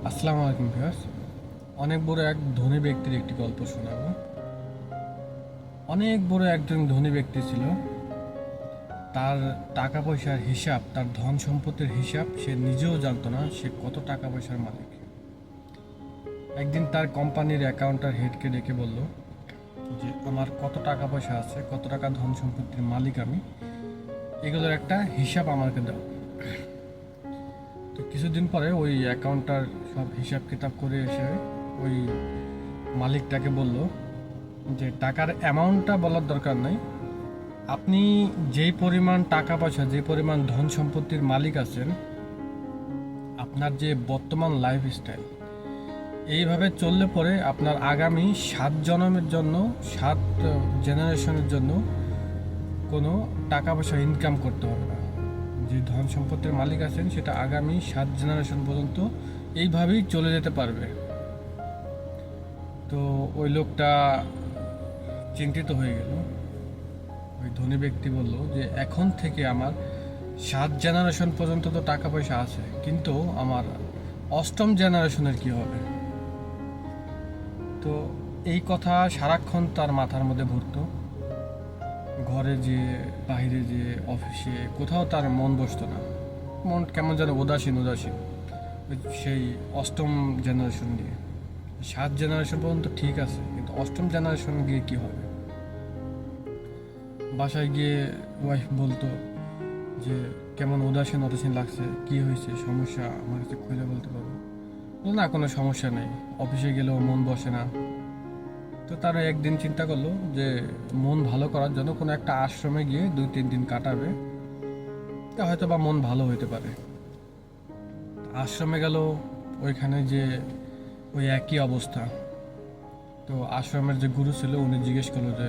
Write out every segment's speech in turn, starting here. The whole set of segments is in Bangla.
আসসালামু আলাইকুম ভিউয়ার্স। অনেক বড় এক ধনী ব্যক্তির একটি গল্প শোনাবো। অনেক বড় একজন ধনী ব্যক্তি ছিল। তার টাকা পয়সার হিসাব, তার ধন সম্পত্তির হিসাব সে নিজেও জানতো না সে কত টাকা পয়সার মালিক। একদিন তার কোম্পানির অ্যাকাউন্টার হেডকে ডেকে বলল যে আমার কত টাকা পয়সা আছে, কত টাকা ধন সম্পত্তির মালিক আমি, এগুলোর একটা হিসাব আমাকে দাও। তো কিছুদিন পরে ওই অ্যাকাউন্টার সব হিসাব কিতাব করে এসে ওই মালিকটাকে বলল যে টাকার অ্যামাউন্টটা বলার দরকার নাই, আপনি যেই পরিমাণ টাকা পয়সা, যে পরিমাণ ধন সম্পত্তির মালিক আছেন, আপনার যে বর্তমান লাইফস্টাইল, এইভাবে চললে পরে আপনার আগামী 7 জন্মের জন্য, 7 জেনারেশনের জন্য কোনো টাকা পয়সা ইনকাম করতে হবে না। যে ধন সম্পত্তির মালিক আছেন সেটা আগামী 7 জেনারেশন পর্যন্ত এইভাবেই চলে যেতে পারবে। তো ওই লোকটা চিন্তিত হয়ে গেল। ওই ধনী ব্যক্তি বলল যে এখন থেকে আমার 7 জেনারেশন পর্যন্ত তো টাকা পয়সা আছে, কিন্তু আমার 8ম জেনারেশনের কি হবে? তো এই কথা সারাক্ষণ তার মাথার মধ্যে ঘুরতো। ঘরে যে, বাইরে যে, অফিসে, কোথাও তার মন বসতো না। মন কেমন যেন উদাসীন উদাসীন। সেই 8ম জেনারেশন নিয়ে, 7 জেনারেশন পর্যন্ত ঠিক আছে, কিন্তু 8ম জেনারেশন গিয়ে কি হবে? বাসায় গিয়ে ওয়াইফ বলতো যে কেমন উদাসীন উদাসীন লাগছে, কি হয়েছে, সমস্যা আমার কাছে খুলে বলতে পারো? না, কোনো সমস্যা নেই, অফিসে গেলেও মন বসে না। তো তারা একদিন চিন্তা করলো যে মন ভালো করার জন্য কোনো একটা আশ্রমে গিয়ে 2-3 দিন কাটাবে, তা হয়তো বা মন ভালো হইতে পারে। আশ্রমে গেল, ওইখানে যে ওই একই অবস্থা। তো আশ্রমের যে গুরু ছিল উনি জিজ্ঞেস করলো যে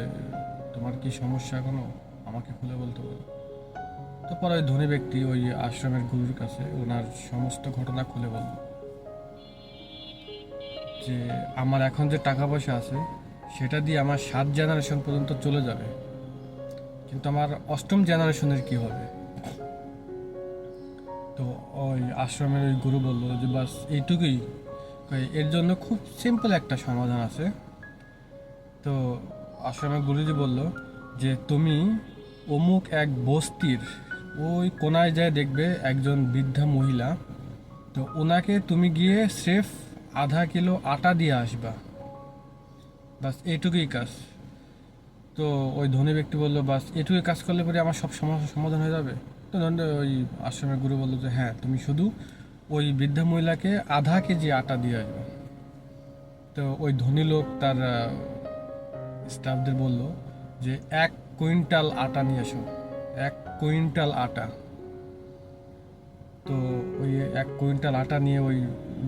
তোমার কি সমস্যা, কোনো আমাকে খুলে বলতে পারো? তো পরে ওই ধনী ব্যক্তি ওই আশ্রমের গুরুর কাছে ওনার সমস্ত ঘটনা খুলে বলল যে আমার এখন যে টাকা পয়সা আছে সেটা দিয়ে আমার 7 জেনারেশন পর্যন্ত চলে যাবে, কিন্তু আমার 8ম জেনারেশনের কি হবে? তো ওই আশ্রমের ওই গুরু বলল যে বাস এইটুকুই, এর জন্য খুব সিম্পল একটা সমাধান আছে। তো আশ্রমের গুরুজি বলল যে তুমি অমুক এক বস্তির ওই কোনায় যায় দেখবে একজন বৃদ্ধা মহিলা, তো ওনাকে তুমি গিয়ে স্রেফ ½ কিলো আটা দিয়ে আসবা, বাস এইটুকুই কাজ। তো ওই ধনী ব্যক্তি বললো বাস এটুকুই কাজ করলে পরে আমার সব সমস্যার সমাধান হয়ে যাবে? তো ওই আশ্রমের গুরু বললো যে হ্যাঁ, তুমি শুধু ওই বৃদ্ধা মহিলাকে ½ কেজি আটা দিয়ে আসবে। তো ওই ধনী লোক তার স্টাফদের বলল যে 1 কুইন্টাল আটা নিয়ে এসো, 1 কুইন্টাল আটা। তো ওই 1 কুইন্টাল আটা নিয়ে ওই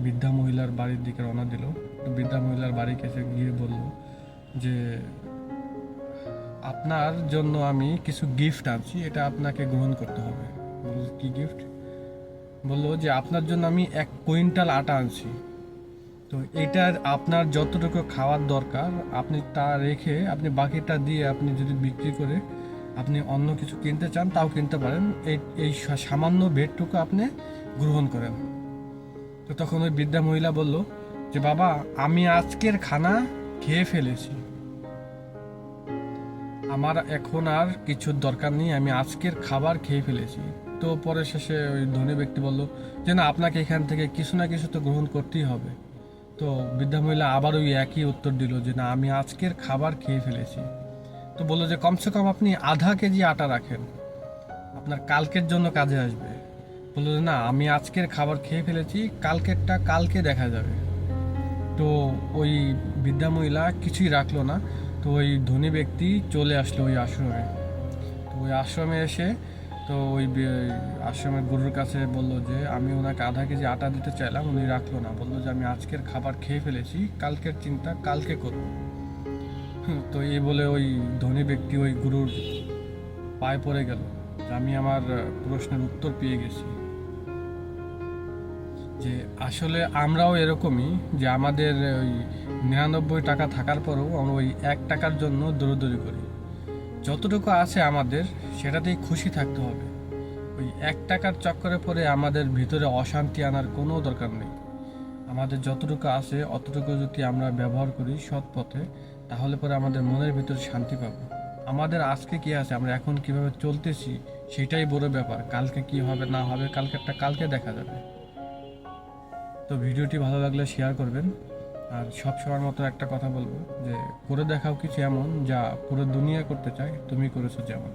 বৃদ্ধা মহিলার বাড়ির দিকে রওনা দিল। তো বৃদ্ধা মহিলার বাড়ি কাছে গিয়ে বলল যে আপনার জন্য আমি কিছু গিফট আনছি, এটা আপনাকে গ্রহণ করতে হবে। বলল কি গিফট? বললো যে আপনার জন্য আমি 1 কুইন্টাল আটা আনছি, তো এটার আপনার যতটুকু খাওয়ার দরকার আপনি তা রেখে আপনি বাকিটা দিয়ে আপনি যদি বিক্রি করে আপনি অন্য কিছু কিনতে চান তাও কিনতে পারেন, এই এই সামান্য বেডটুকু আপনি গ্রহণ করেন। তো তখন ওই বৃদ্ধা মহিলা বলল যে বাবা, আমি আজকের খানা খেয়ে ফেলেছি, আমার এখন আর কিছুর দরকার নেই, আমি আজকের খাবার খেয়ে ফেলেছি। তো পরে শেষে ওই ধনী ব্যক্তি বলল যে না, আপনাকে এখান থেকে কিছু না কিছু তো গ্রহণ করতেই হবে। তো বৃদ্ধা মহিলা আবার ওই একই উত্তর দিল যে না, আমি আজকের খাবার খেয়ে ফেলেছি। তো বললো যে কমসে কম আপনি ½ কেজি আটা রাখেন, আপনার কালকের জন্য কাজে আসবে। বললো যে না, আমি আজকের খাবার খেয়ে ফেলেছি, কালকেরটা কালকে দেখা যাবে। তো ওই বৃদ্ধা মহিলা কিছুই রাখলো না। তো ওই ধনী ব্যক্তি চলে আসলো ওই আশ্রমে। তো ওই আশ্রমে এসে তো ওই আশ্রমের গুরুর কাছে বলল যে আমি ওনাকে ½ কেজি আটা দিতে চাইলাম, উনি রাখলো না, বললো যে আমি আজকের খাবার খেয়ে ফেলেছি, কালকের চিন্তা কালকে করব। তো এই বলে ওই ধনী ব্যক্তি ওই গুরুর পায়ে পড়ে গেল যে আমি আমার প্রশ্নের উত্তর পেয়ে গেছি। যে আসলে আমরাও এরকমই, যে আমাদের ওই 99 টাকা থাকার পরেও আমরা ওই 1 টাকার জন্য দৌড়দৌড়ি করি। যতটুকু আছে আমাদের সেটাতেই খুশি থাকতে হবে। ওই 1 টাকার চক্করে পড়ে আমাদের ভিতরে অশান্তি আনার কোনো দরকার নেই। আমাদের যতটুকু আছে অতটুকু যদি আমরা ব্যবহার করি সৎ পথে, তাহলে পরে আমাদের মনের ভিতরে শান্তি পাবো। আমাদের আজকে কি আছে, আমরা এখন কিভাবে চলতেছি, সেটাই বড় ব্যাপার। কালকে কি হবে না হবে, কালকে দেখা যাবে। তো ভিডিওটি ভালো লাগলে শেয়ার করবেন। আর সব সময় মতো একটা কথা বলবো যে করে দেখাও কিছু এমন যা পুরো দুনিয়া করতে চায়, তুমি করেছো যেমন।